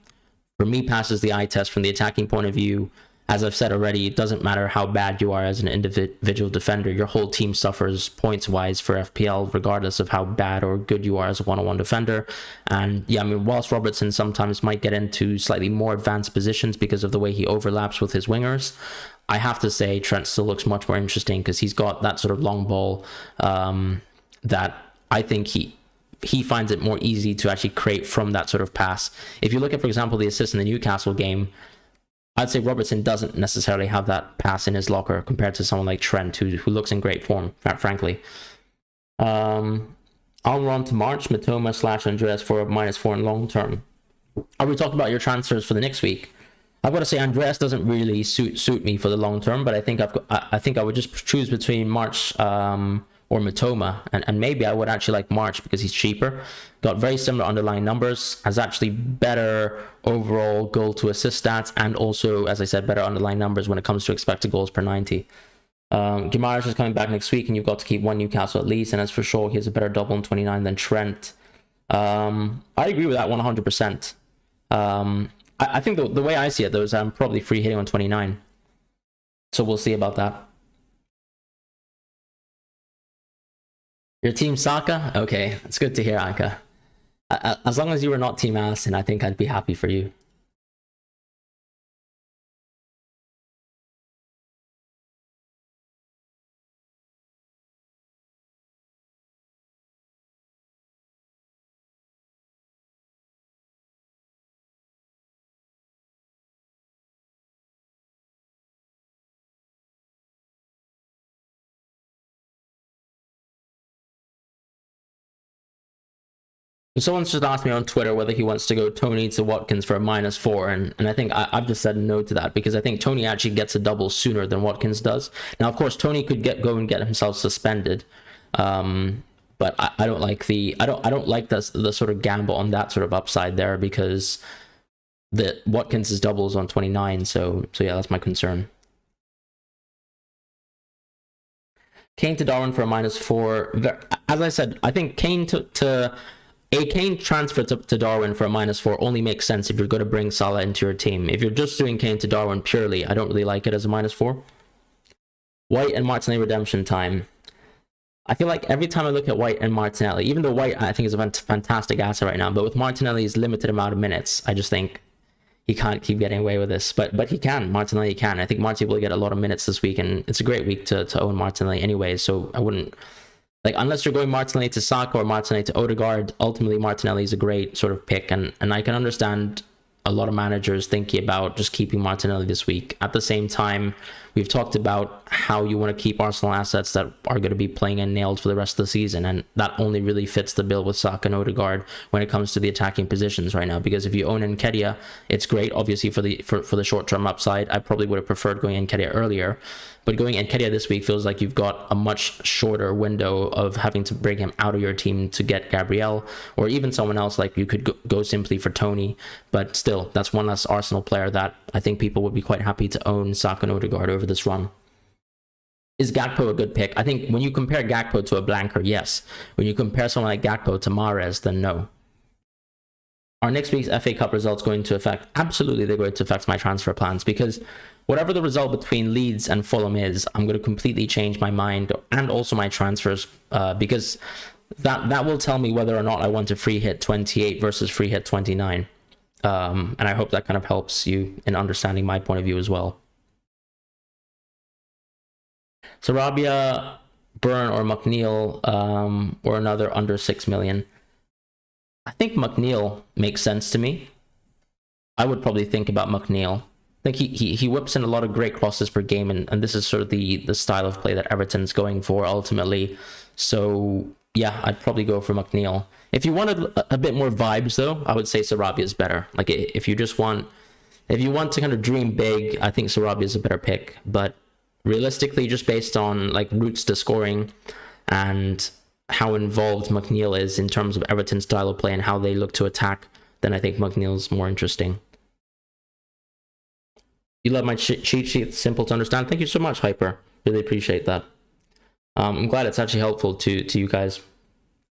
For me, passes the eye test from the attacking point of view. As I've said already, it doesn't matter how bad you are as an individual defender. Your whole team suffers points-wise for FPL, regardless of how bad or good you are as a one-on-one defender. And yeah, I mean, whilst Robertson sometimes might get into slightly more advanced positions because of the way he overlaps with his wingers, I have to say Trent still looks much more interesting because he's got that sort of long ball that I think he finds it more easy to actually create from that sort of pass. If you look at, for example, the assist in the Newcastle game, I'd say Robertson doesn't necessarily have that pass in his locker compared to someone like Trent, who looks in great form, frankly. I'll run to March, Matoma / Andreas for a -4 in long term. Are we talking about your transfers for the next week? I've got to say Andreas doesn't really suit me for the long term, but I think I would just choose between March or Matoma, and maybe I would actually like March because he's cheaper, got very similar underlying numbers, has actually better overall goal to assist stats, and also, as I said, better underlying numbers when it comes to expected goals per 90. Guimaraes is coming back next week, and you've got to keep one Newcastle at least, and as for sure, he has a better double in 29 than Trent. I agree with that 100%. I think the way I see it, though, is I'm probably free hitting on 29. So we'll see about that. Your team Saka? Okay, it's good to hear, Anka. As long as you were not team Aston, I think I'd be happy for you. Someone's just asked me on Twitter whether he wants to go Tony to Watkins for a -4, and I think I've just said no to that, because I think Tony actually gets a double sooner than Watkins does. Now, of course, Tony could go and get himself suspended, but I don't like I don't like the sort of gamble on that sort of upside there, because the Watkins' doubles on 29, so yeah, that's my concern. Kane to Darwin for a -4. As I said, I think Kane a Kane transfer to Darwin for a -4 only makes sense if you're going to bring Salah into your team. If you're just doing Kane to Darwin purely, I don't really like it as a -4. White and Martinelli redemption time. I feel like every time I look at White and Martinelli, even though White I think is a fantastic asset right now, but with Martinelli's limited amount of minutes, I just think he can't keep getting away with this. But he can. Martinelli can. I think Martinelli will get a lot of minutes this week, and it's a great week to own Martinelli anyway, so I wouldn't... Like, unless you're going Martinelli to Saka or Martinelli to Odegaard, ultimately Martinelli is a great sort of pick, and I can understand a lot of managers thinking about just keeping Martinelli this week. At the same time, we've talked about how you want to keep Arsenal assets that are going to be playing and nailed for the rest of the season, and that only really fits the bill with Saka and Odegaard when it comes to the attacking positions right now. Because if you own Nketiah, it's great, obviously, for the short-term upside. I probably would have preferred going Nketiah earlier, but going Nketiah this week feels like you've got a much shorter window of having to bring him out of your team to get Gabriel, or even someone else. Like, you could go simply for Tony, but still, that's one less Arsenal player that I think people would be quite happy to own Saka and Odegaard over this run. Is Gakpo a good pick? I think when you compare Gakpo to a blanker, yes. When you compare someone like Gakpo to Mahrez, then no. Are next week's FA Cup results going to affect? Absolutely, they're going to affect my transfer plans, because whatever the result between Leeds and Fulham is, I'm going to completely change my mind and also my transfers, because that will tell me whether or not I want to free hit 28 versus free hit 29. And I hope that kind of helps you in understanding my point of view as well. Sarabia, Burn, or McNeil, or another under 6 million. I think McNeil makes sense to me. I would probably think about McNeil. I think he whips in a lot of great crosses per game, and this is sort of the style of play that Everton's going for ultimately. So yeah, I'd probably go for McNeil. If you wanted a bit more vibes, though, I would say Sarabia is better. Like, if you want to kind of dream big, I think Sarabia is a better pick. But realistically, just based on like routes to scoring and how involved McNeil is in terms of Everton's style of play and how they look to attack, then I think McNeil's more interesting. You love my cheat sheet, simple to understand. Thank you so much, Hyper. Really appreciate that. I'm glad it's actually helpful to you guys.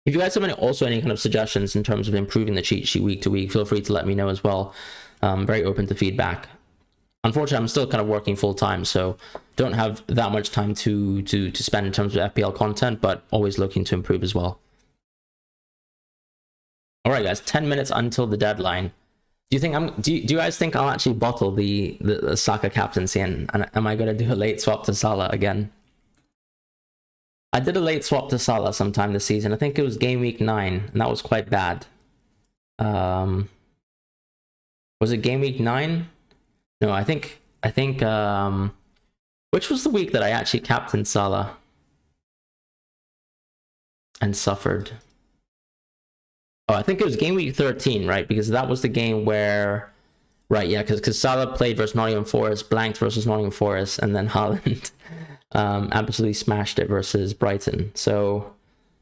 If you guys have any kind of suggestions in terms of improving the cheat sheet week to week, feel free to let me know as well. I'm very open to feedback. Unfortunately, I'm still kind of working full time, so don't have that much time to spend in terms of FPL content, but always looking to improve as well. All right, guys, 10 minutes until the deadline. Do you guys think I'll actually bottle the Saka captaincy, and am I going to do a late swap to Salah again? I did a late swap to Salah sometime this season. I think it was game week 9, and that was quite bad. Was it game week 9? No, I think which was the week that I actually captained Salah and suffered? Oh, I think it was game week 13, right? Because that was the game where, right, yeah, because Salah played versus Nottingham Forest, blanked versus Nottingham Forest, and then Haaland absolutely smashed it versus Brighton. So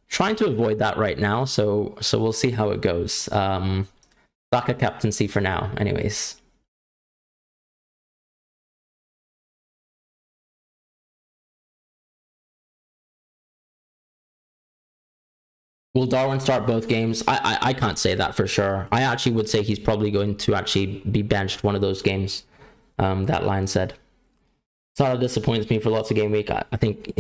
trying to avoid that right now. So we'll see how it goes. Saka captaincy for now, anyways. Will Darwin start both games? I can't say that for sure. I actually would say he's probably going to actually be benched one of those games. That line said. Salah disappoints me for lots of game week. I think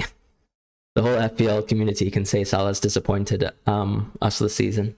the whole FPL community can say Salah's disappointed us this season.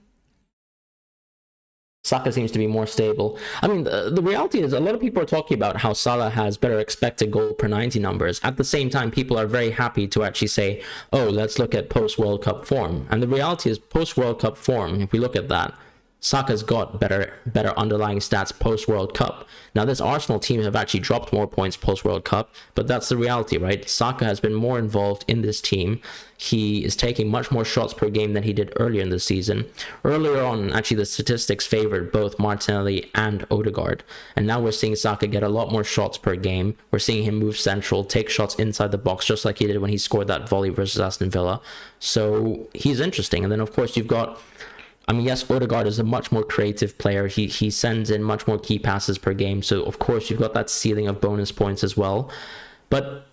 Saka seems to be more stable. I mean, the reality is a lot of people are talking about how Salah has better expected goal per 90 numbers. At the same time, people are very happy to actually say, oh, let's look at post-World Cup form. And the reality is post-World Cup form, if we look at that, Saka's got better underlying stats post-World Cup. Now, this Arsenal team have actually dropped more points post-World Cup, but that's the reality, right? Saka has been more involved in this team. He is taking much more shots per game than he did earlier in the season. Earlier on, actually, the statistics favored both Martinelli and Odegaard. And now we're seeing Saka get a lot more shots per game. We're seeing him move central, take shots inside the box, just like he did when he scored that volley versus Aston Villa. So he's interesting. And then, of course, you've got... I mean, yes, Odegaard is a much more creative player. He sends in much more key passes per game. So, of course, you've got that ceiling of bonus points as well. But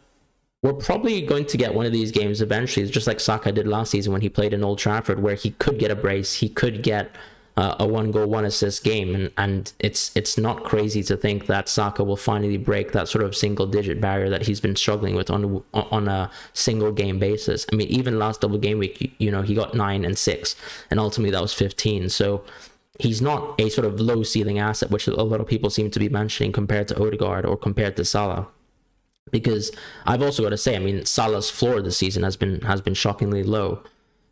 we're probably going to get one of these games eventually. It's just like Saka did last season when he played in Old Trafford, where he could get a brace. He could get a 1-goal, 1-assist game. And it's not crazy to think that Saka will finally break that sort of single-digit barrier that he's been struggling with on a single-game basis. I mean, even last double game week, you know, he got 9 and 6, and ultimately that was 15. So he's not a sort of low-ceiling asset, which a lot of people seem to be mentioning compared to Odegaard or compared to Salah. Because I've also got to say, I mean, Salah's floor this season has been shockingly low.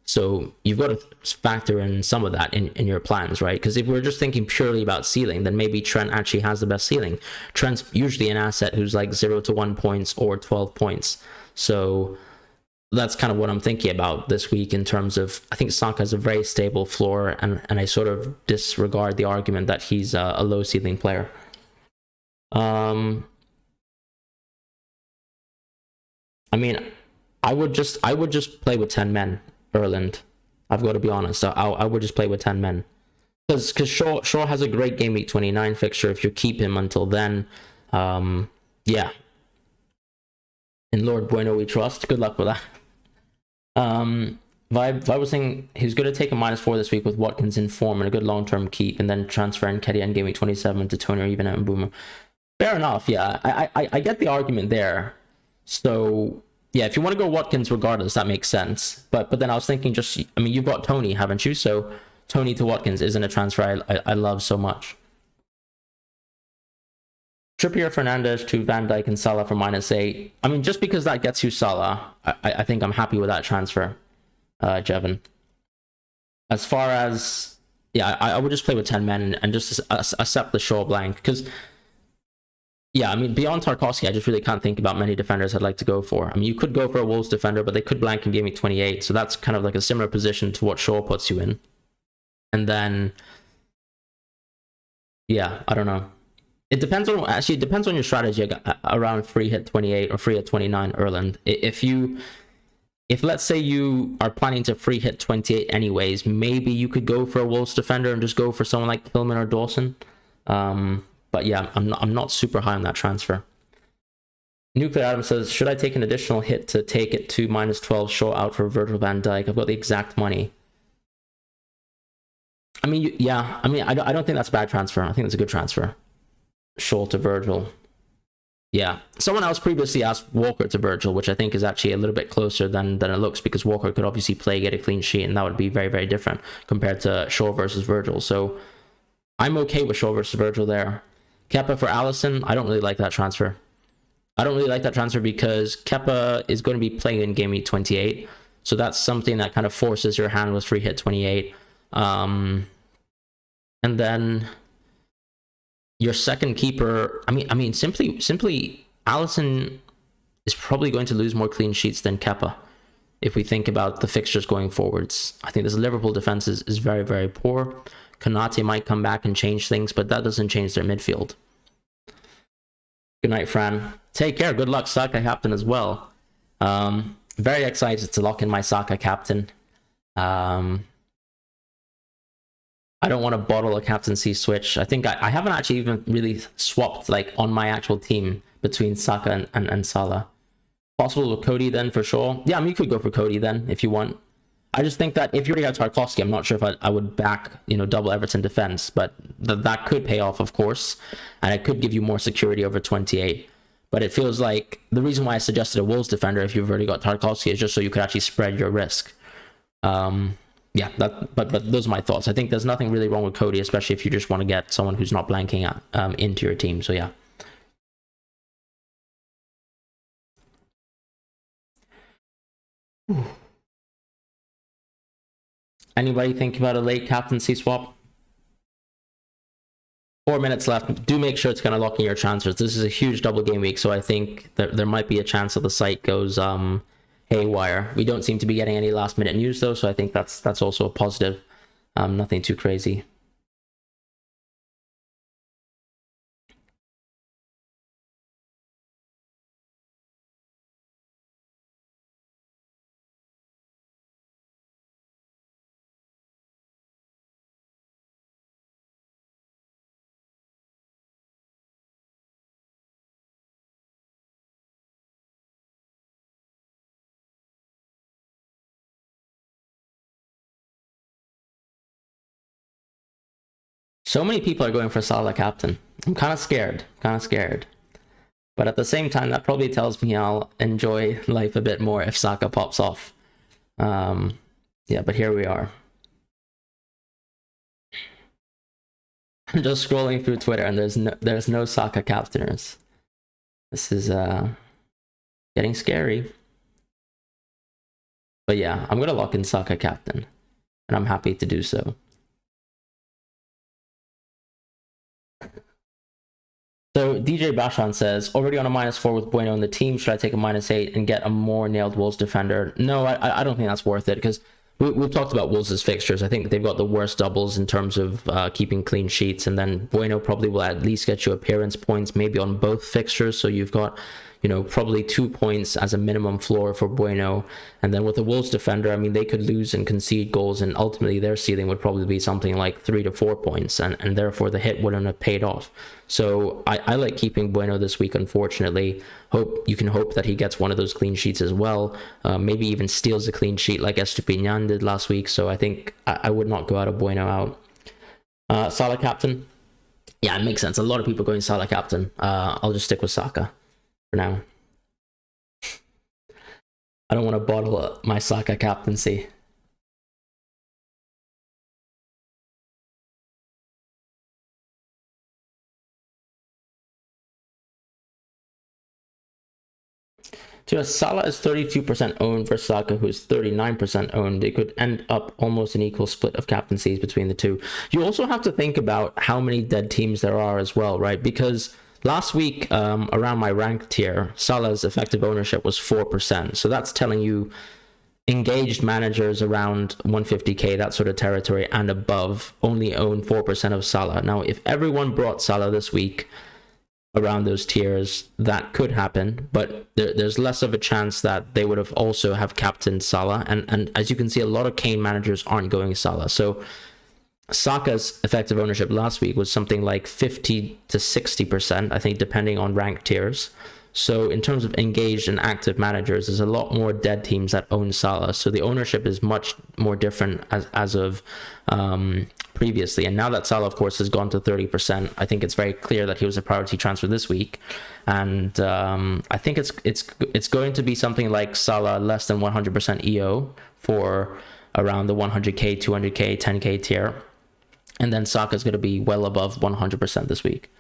So you've got to factor in some of that in your plans, right? Because if we're just thinking purely about ceiling, then maybe Trent actually has the best ceiling. Trent's usually an asset who's like 0 to 1 points or 12 points. So that's kind of what I'm thinking about this week in terms of, I think Saka has a very stable floor, and I sort of disregard the argument that he's a low ceiling player. I mean, I would just play with 10 men. Erland, I've got to be honest. I would just play with 10 men, because Shaw has a great game week 29 fixture if you keep him until then. Yeah, in Lord Bueno we trust. Good luck with that. Vibe was saying he's going to take a -4 this week with Watkins in form and a good long-term keep, and then transfer Nketiah in game week 27 to Tony or even at Boomer. Fair enough. Yeah, I get the argument there. So yeah, if you want to go Watkins regardless, that makes sense. But then I was thinking, just, I mean, you've got Tony, haven't you? So Tony to Watkins isn't a transfer I love so much. Trippier, Fernandes to Van Dijk and Salah for -8. I mean, just because that gets you Salah, I think I'm happy with that transfer, Jevon. As far as, yeah, I would just play with 10 men and just accept the Shaw blank. Because, yeah, I mean, beyond Tarkowski, I just really can't think about many defenders I'd like to go for. I mean, you could go for a Wolves defender, but they could blank in game week 28, so that's kind of like a similar position to what Shaw puts you in. And then, yeah, I don't know. It depends on your strategy around free hit 28 or free hit 29, Erland. If let's say you are planning to free hit 28 anyways, maybe you could go for a Wolves defender and just go for someone like Tillman or Dawson. But yeah, I'm not super high on that transfer. Nuclear Adam says, should I take an additional hit to take it to -12 Shaw out for Virgil van Dijk? I've got the exact money. I mean, yeah, I mean, I don't think that's a bad transfer. I think that's a good transfer. Shaw to Virgil. Yeah. Someone else previously asked Walker to Virgil, which I think is actually a little bit closer than it looks, because Walker could obviously play, get a clean sheet, and that would be very, very different compared to Shaw versus Virgil. So I'm okay with Shaw versus Virgil there. Kepa for Alisson, I don't really like that transfer. I don't really like that transfer because Kepa is going to be playing in game week 28. So that's something that kind of forces your hand with free hit 28. And then your second keeper, I mean, simply Alisson is probably going to lose more clean sheets than Kepa if we think about the fixtures going forwards. I think this Liverpool defense is very, very poor. Konate might come back and change things, but that doesn't change their midfield. Good night, Fran. Take care. Good luck, Saka captain as well. Very excited to lock in my Saka captain. I don't want to bottle a captaincy switch. I think I haven't actually even really swapped like on my actual team between Saka and Salah. Possible with Cody then for sure. Yeah, I mean, you could go for Cody then if you want. I just think that if you already have Tarkowski, I'm not sure if I would back, double Everton defense, but that could pay off, of course, and it could give you more security over 28. But it feels like the reason why I suggested a Wolves defender if you've already got Tarkowski is just so you could actually spread your risk. Yeah, but those are my thoughts. I think there's nothing really wrong with Cody, especially if you just want to get someone who's not blanking out, into your team. So yeah. Anybody think about a late captaincy swap? 4 minutes left. Do make sure it's kind of locking your transfers. This is a huge double game week, so I think there might be a chance that the site goes haywire. We don't seem to be getting any last minute news though, so I think that's also a positive. Nothing too crazy. So many people are going for Salah captain. I'm kind of scared. But at the same time, that probably tells me I'll enjoy life a bit more if Saka pops off. Yeah, but here we are. I'm just scrolling through Twitter and there's no Saka captainers. This is getting scary. But yeah, I'm gonna lock in Saka captain, and I'm happy to do so. So DJ Bashan says, already on a -4 with Bueno in the team, should I take a -8 and get a more nailed Wolves defender? No, I don't think that's worth it, because we've talked about Wolves' fixtures. I think they've got the worst doubles in terms of keeping clean sheets, and then Bueno probably will at least get you appearance points, maybe on both fixtures, so you've got probably 2 points as a minimum floor for Bueno. And then with the Wolves defender, I mean, they could lose and concede goals, and ultimately their ceiling would probably be something like 3 to 4 points, and therefore the hit wouldn't have paid off. So I like keeping Bueno this week, unfortunately. You can hope that he gets one of those clean sheets as well, maybe even steals a clean sheet like Estupinian did last week. So I think I would not go out of Bueno out. Salah captain? Yeah, it makes sense. A lot of people going Salah captain. I'll just stick with Saka for now. I don't want to bottle up my Saka captaincy. So Salah is 32% owned for Saka, who is 39% owned. It could end up almost an equal split of captaincies between the two. You also have to think about how many dead teams there are as well, right? Because last week, around my rank tier, Salah's effective ownership was 4%. So that's telling you engaged managers around 150k, that sort of territory and above, only own 4% of Salah. Now, if everyone brought Salah this week around those tiers, that could happen, but there's less of a chance that they would have also have captained Salah, and as you can see, a lot of Kane managers aren't going Salah. So Saka's effective ownership last week was something like 50 to 60%, I think, depending on rank tiers. So in terms of engaged and active managers, there's a lot more dead teams that own Salah. So the ownership is much more different as of previously. And now that Salah, of course, has gone to 30%, I think it's very clear that he was a priority transfer this week. And I think it's going to be something like Salah less than 100% EO for around the 100k, 200k, 10k tier. And then Saka is going to be well above 100% this week.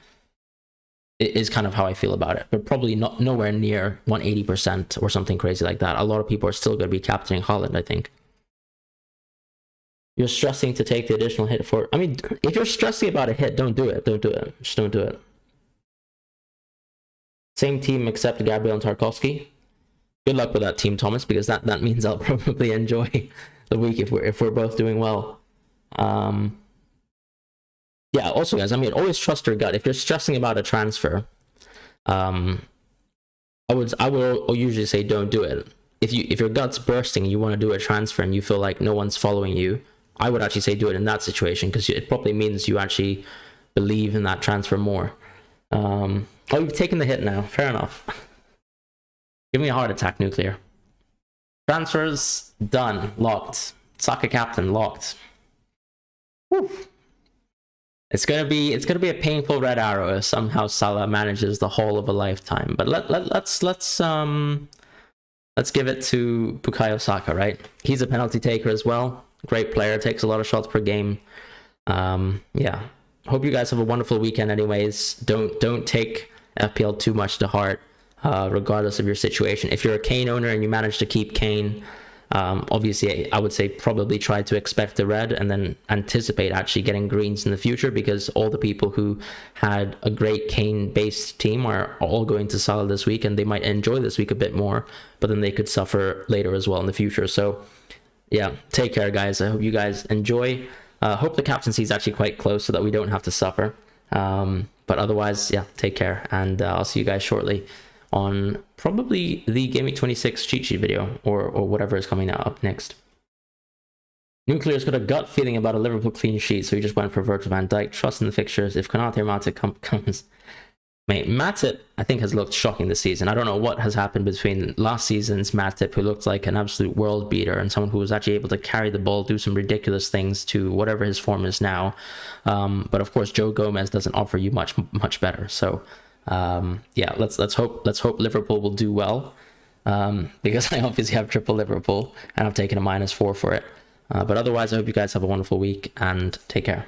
It is kind of how I feel about it, but probably not nowhere near 180% or something crazy like that. A lot of people are still going to be captaining Haaland, I think. You're stressing to take the additional hit for... I mean, if you're stressing about a hit, don't do it. Don't do it. Just don't do it. Same team except Gabriel and Tarkowski. Good luck with that team, Thomas, because that means I'll probably enjoy the week if we're both doing well. Yeah, also, guys, I mean, always trust your gut. If you're stressing about a transfer, I will usually say don't do it. If your gut's bursting and you want to do a transfer and you feel like no one's following you, I would actually say do it in that situation, because it probably means you actually believe in that transfer more. Oh, you've taken the hit now. Fair enough. Give me a heart attack, Nuclear. Transfers done, locked. Saka captain locked. Whew. It's gonna be a painful red arrow if somehow Salah manages the whole of a lifetime. But let's give it to Bukayo Saka, right? He's a penalty taker as well. Great player, takes a lot of shots per game. Yeah. Hope you guys have a wonderful weekend anyways. Don't take FPL too much to heart, regardless of your situation. If you're a Kane owner and you manage to keep Kane, obviously I would say probably try to expect the red and then anticipate actually getting greens in the future, because all the people who had a great Kane based team are all going to Salah this week, and they might enjoy this week a bit more, but then they could suffer later as well in the future. So yeah, take care guys. I hope you guys enjoy. Hope the captaincy is actually quite close so that we don't have to suffer. But otherwise, yeah, take care, and I'll see you guys shortly on probably the GameWeek26 cheat sheet video or whatever is coming out up next. Nuclear's got a gut feeling about a Liverpool clean sheet, so he just went for Virgil van Dijk. Trust in the fixtures. If Konate or Matip comes... Mate, Matip, I think, has looked shocking this season. I don't know what has happened between last season's Matip, who looked like an absolute world beater and someone who was actually able to carry the ball, do some ridiculous things, to whatever his form is now. But of course, Joe Gomez doesn't offer you much better. So yeah, let's hope Liverpool will do well, because I obviously have triple Liverpool and I've taken a -4 for it. But otherwise, I hope you guys have a wonderful week and take care.